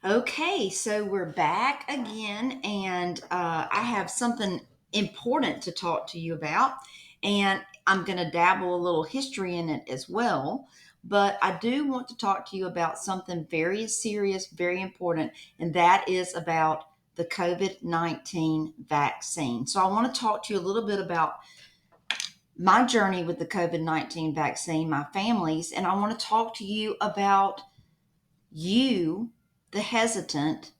Okay, so we're back again, and I have something important to talk to you about, and I'm going to dabble a little history in it as well. But I do want to talk to you about something very serious, very important, and that is about the COVID-19 vaccine. So I want to talk to you a little bit about my journey with the COVID-19 vaccine, my family's, and I want to talk to you about you, the hesitant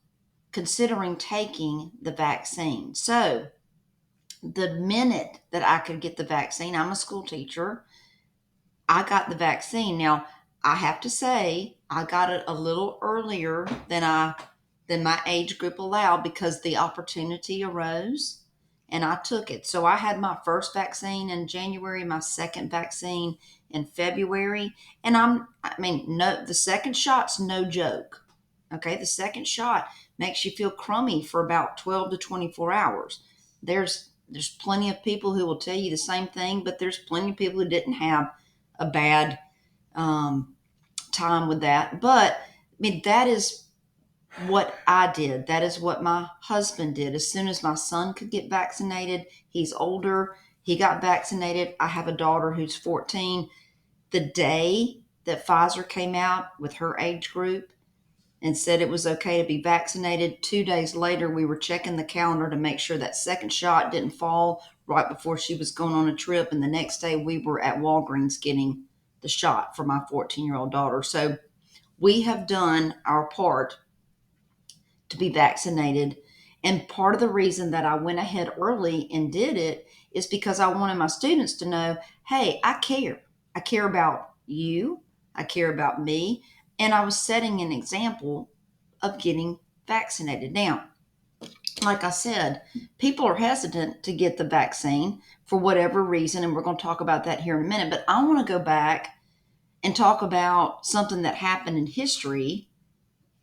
considering taking the vaccine. So, the minute that I could get the vaccine, I'm a school teacher, I got the vaccine. Now, I have to say, I got it a little earlier than my age group allowed because the opportunity arose and I took it. So I had my first vaccine in January, my second vaccine in February, and no, the second shot's no joke. Okay, the second shot makes you feel crummy for about 12 to 24 hours. There's plenty of people who will tell you the same thing, but there's plenty of people who didn't have a bad um, time with that. But that is what I did. That is what my husband did. As soon as my son could get vaccinated, he's older, he got vaccinated. I have a daughter who's 14. The day that Pfizer came out with her age group and said it was okay to be vaccinated, 2 days later, we were checking the calendar to make sure that second shot didn't fall right before she was going on a trip. And the next day, we were at Walgreens getting the shot for my 14-year-old daughter. So we have done our part to be vaccinated. And part of the reason that I went ahead early and did it is because I wanted my students to know, hey, I care. I care about you. I care about me. And I was setting an example of getting vaccinated. Now, like I said, people are hesitant to get the vaccine for whatever reason. And we're going to talk about that here in a minute. But I want to go back and talk about something that happened in history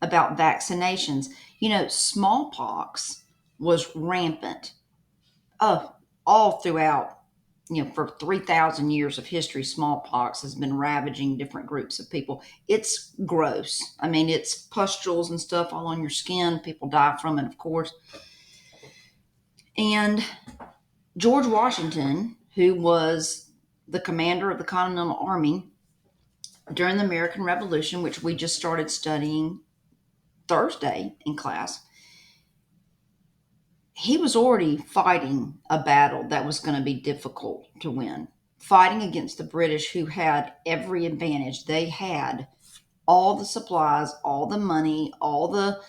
about vaccinations. Smallpox was rampant all throughout, for 3,000 years of history. Smallpox has been ravaging different groups of people. It's gross. It's pustules and stuff all on your skin. People die from it, of course. And George Washington, who was the commander of the Continental Army during the American Revolution, which we just started studying Thursday in class, he was already fighting a battle that was going to be difficult to win, fighting against the British, who had every advantage. They had all the supplies, all the money, all the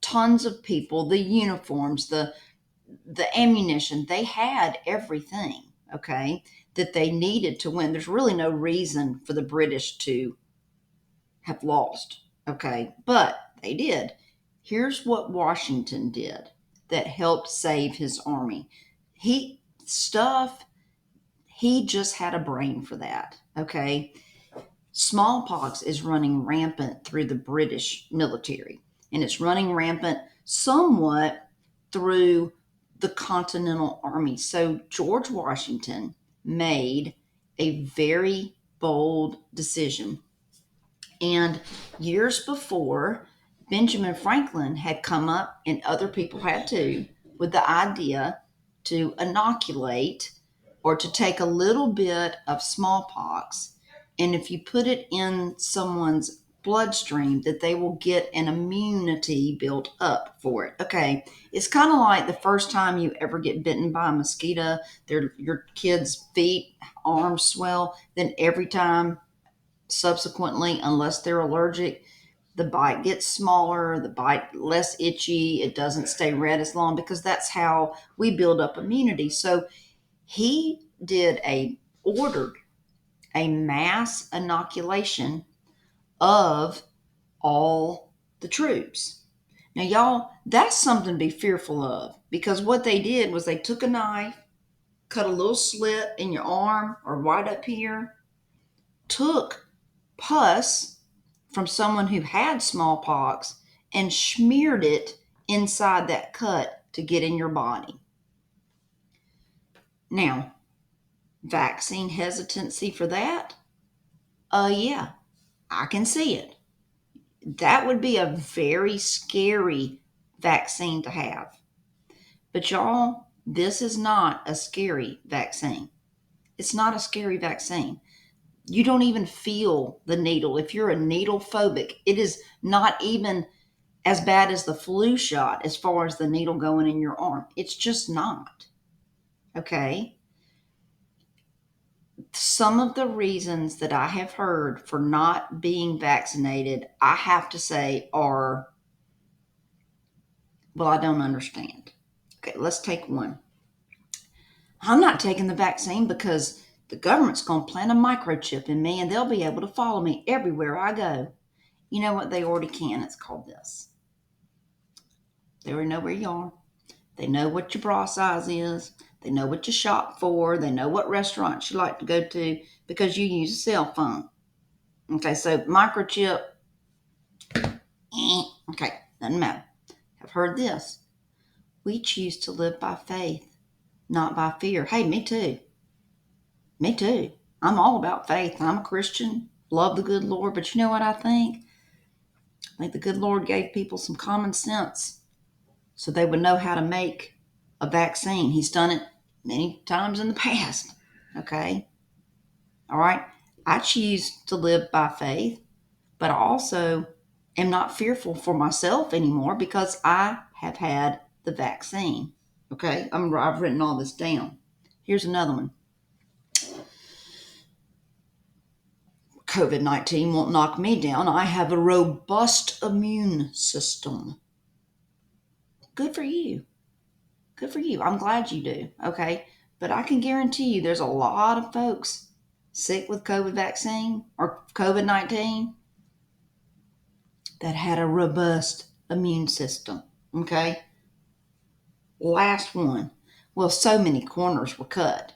tons of people, the uniforms, the ammunition. They had everything, okay, that they needed to win. There's really no reason for the British to have lost, okay, but they did. Here's what Washington did that helped save his army. He stuff he just had a brain for that, okay? Smallpox is running rampant through the British military, and it's running rampant somewhat through the Continental Army. So George Washington made a very bold decision. And years before, Benjamin Franklin had come up, and other people had too, with the idea to inoculate or to take a little bit of smallpox. And if you put it in someone's bloodstream, that they will get an immunity built up for it. Okay, it's kind of like the first time you ever get bitten by a mosquito, your kid's feet, arms swell. Then every time subsequently, unless they're allergic, the bite gets smaller, the bite less itchy, it doesn't stay red as long, because that's how we build up immunity. So he ordered a mass inoculation of all the troops. Now, y'all, that's something to be fearful of, because what they did was they took a knife, cut a little slit in your arm or right up here, took pus from someone who had smallpox and smeared it inside that cut to get in your body. Now, vaccine hesitancy for that? Yeah, I can see it. That would be a very scary vaccine to have. But y'all, this is not a scary vaccine. It's not a scary vaccine. You don't even feel the needle. If you're a needle phobic, it is not even as bad as the flu shot as far as the needle going in your arm. It's just not. Okay. Some of the reasons that I have heard for not being vaccinated, I have to say, are, well, I don't understand. Okay, let's take one. I'm not taking the vaccine because the government's going to plant a microchip in me and they'll be able to follow me everywhere I go. You know what? They already can. It's called this. They already know where you are. They know what your bra size is. They know what you shop for. They know what restaurants you like to go to because you use a cell phone. Okay, so microchip, okay, doesn't matter. I've heard this. We choose to live by faith, not by fear. Hey, me too. Me too. I'm all about faith. I'm a Christian. Love the good Lord. But you know what I think? I think the good Lord gave people some common sense so they would know how to make a vaccine. He's done it many times in the past. Okay? All right? I choose to live by faith, but I also am not fearful for myself anymore because I have had the vaccine. Okay? I've written all this down. Here's another one. COVID-19 won't knock me down. I have a robust immune system. Good for you. Good for you. I'm glad you do. Okay. But I can guarantee you there's a lot of folks sick with COVID vaccine or COVID-19 that had a robust immune system. Okay. Last one. Well, so many corners were cut.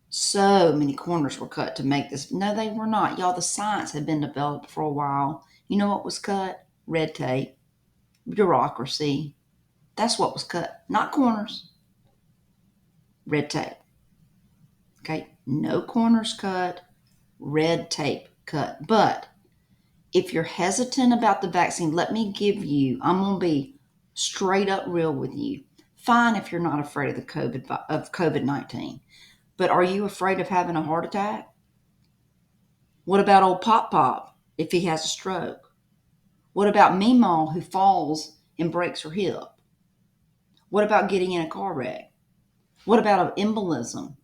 So many corners were cut to make this. No, they were not. Y'all, the science had been developed for a while. You know what was cut? Red tape, bureaucracy. That's what was cut, not corners. Red tape. Okay, no corners cut, red tape cut. But if you're hesitant about the vaccine, let me give you, I'm going to be straight up real with you. Fine if you're not afraid of the COVID-19. But are you afraid of having a heart attack? What about old Pop Pop if he has a stroke? What about Meemaw who falls and breaks her hip? What about getting in a car wreck? What about an embolism?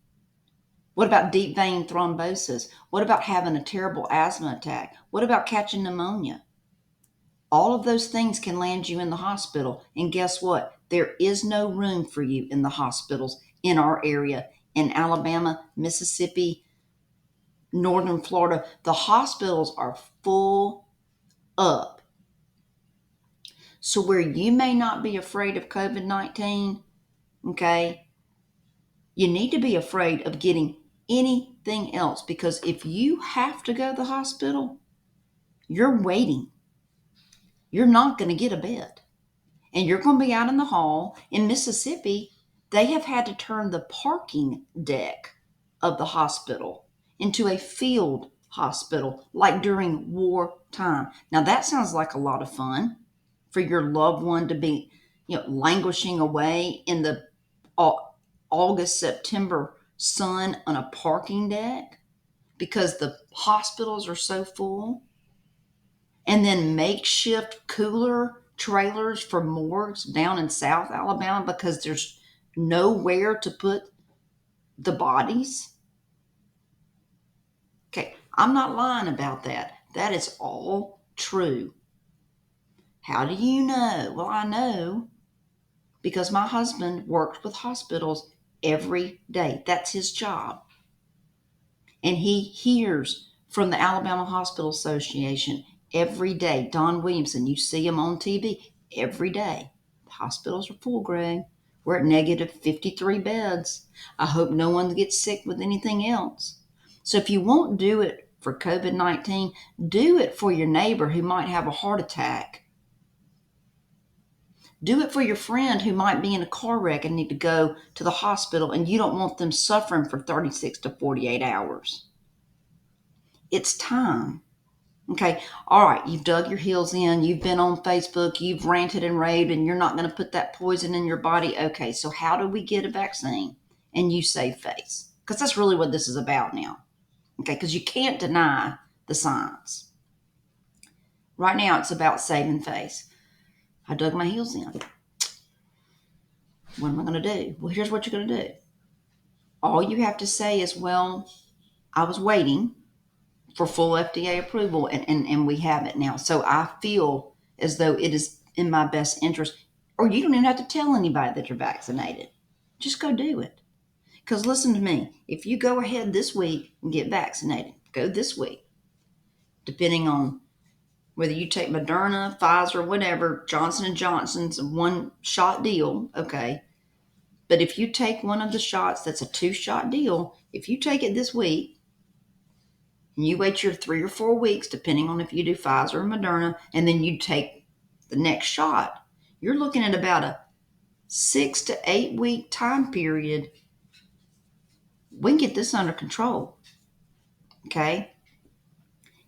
What about deep vein thrombosis? What about having a terrible asthma attack? What about catching pneumonia? All of those things can land you in the hospital. And guess what? There is no room for you in the hospitals in our area, in Alabama, Mississippi, Northern Florida. The hospitals are full up. So where you may not be afraid of COVID-19, okay, you need to be afraid of getting anything else, because if you have to go to the hospital, you're waiting. You're not going to get a bed. And you're going to be out in the hall. In Mississippi, they have had to turn the parking deck of the hospital into a field hospital, like during wartime. Now, that sounds like a lot of fun for your loved one to be, languishing away in the August, September sun on a parking deck because the hospitals are so full. And then makeshift cooler trailers for morgues down in South Alabama because there's nowhere to put the bodies. Okay, I'm not lying about that. That is all true. How do you know? Well, I know because my husband worked with hospitals every day. That's his job. And he hears from the Alabama Hospital Association every day. Don Williamson, you see him on TV every day. The hospitals are full, Greg. We're at negative 53 beds. I hope no one gets sick with anything else. So if you won't do it for COVID-19, do it for your neighbor who might have a heart attack. Do it for your friend who might be in a car wreck and need to go to the hospital, and you don't want them suffering for 36 to 48 hours. It's time. Okay. All right. You've dug your heels in. You've been on Facebook. You've ranted and raved, and you're not going to put that poison in your body. Okay. So, how do we get a vaccine and you save face? Because that's really what this is about now. Okay. Because you can't deny the science. Right now, it's about saving face. I dug my heels in. What am I going to do? Well, here's what you're going to do. All you have to say is, well, I was waiting for full FDA approval, and we have it now. So I feel as though it is in my best interest. Or you don't even have to tell anybody that you're vaccinated. Just go do it. Because listen to me, if you go ahead this week and get vaccinated, go this week, depending on whether you take Moderna, Pfizer, whatever, Johnson and Johnson's a one-shot deal, okay. But if you take one of the shots, that's a two-shot deal. If you take it this week, and you wait your 3 or 4 weeks, depending on if you do Pfizer or Moderna, and then you take the next shot, you're looking at about a 6 to 8 week time period. We can get this under control. Okay.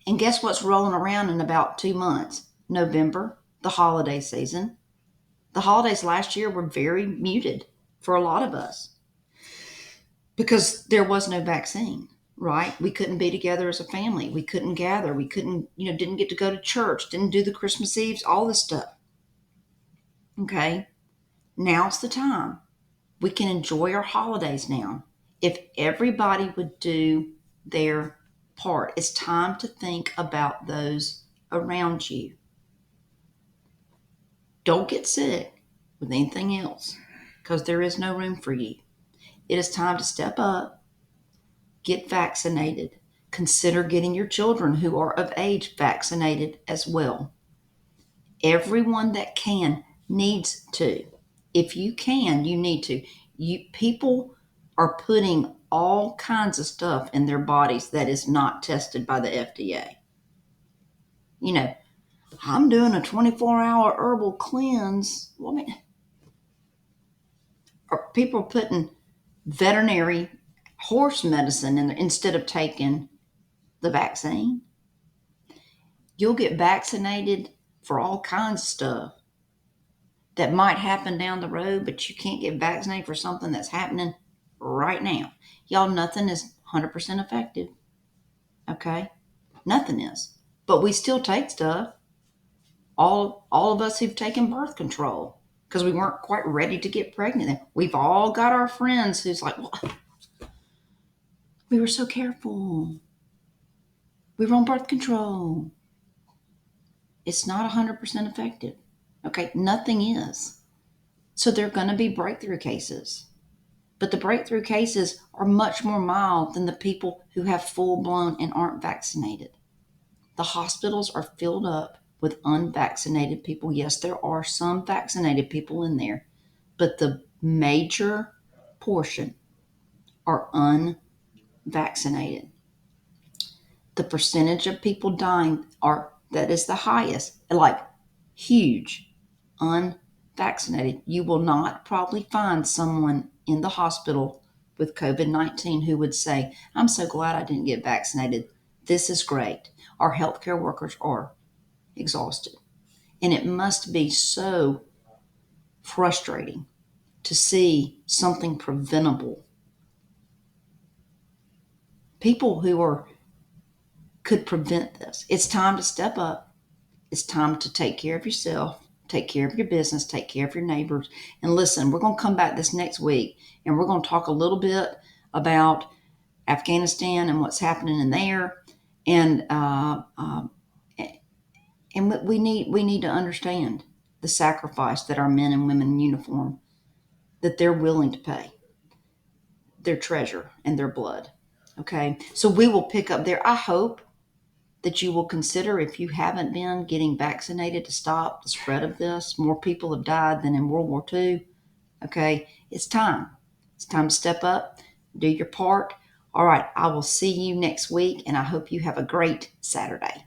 And guess what's rolling around in about 2 months? November, the holiday season. The holidays last year were very muted for a lot of us because there was no vaccine, right? We couldn't be together as a family. We couldn't gather. We couldn't, didn't get to go to church, didn't do the Christmas Eves, all this stuff. Okay. Now's the time. We can enjoy our holidays now. If everybody would do their part, it's time to think about those around you. Don't get sick with anything else because there is no room for you. It is time to step up, get vaccinated. Consider getting your children who are of age vaccinated as well. Everyone that can needs to. If you can, you need to. People are putting all kinds of stuff in their bodies that is not tested by the FDA. I'm doing a 24-hour herbal cleanse. Well, I mean, are people putting veterinary horse medicine in there instead of taking the vaccine? You'll get vaccinated for all kinds of stuff that might happen down the road, but you can't get vaccinated for something that's happening right now. Y'all, nothing is 100% effective. Okay? Nothing is. But we still take stuff. All of us who've taken birth control because we weren't quite ready to get pregnant. We've all got our friends who's like, well, we were so careful. We were on birth control. It's not 100% effective. Okay? Nothing is. So there are going to be breakthrough cases. But the breakthrough cases are much more mild than the people who have full blown and aren't vaccinated. The hospitals are filled up with unvaccinated people. Yes, there are some vaccinated people in there, but the major portion are unvaccinated. The percentage of people dying that is the highest, like huge, unvaccinated. You will not probably find someone in the hospital with COVID-19 who would say, I'm so glad I didn't get vaccinated. This is great. Our healthcare workers are exhausted. And it must be so frustrating to see something preventable. People who could prevent this. It's time to step up. It's time to take care of yourself, take care of your business, take care of your neighbors. And listen, we're going to come back this next week and we're going to talk a little bit about Afghanistan and what's happening in there. And we need to understand the sacrifice that our men and women in uniform, that they're willing to pay their treasure and their blood. Okay. So we will pick up there. I hope that you will consider, if you haven't been, getting vaccinated to stop the spread of this. More people have died than in World War II. Okay. It's time. It's time to step up, do your part. All right. I will see you next week, and I hope you have a great Saturday.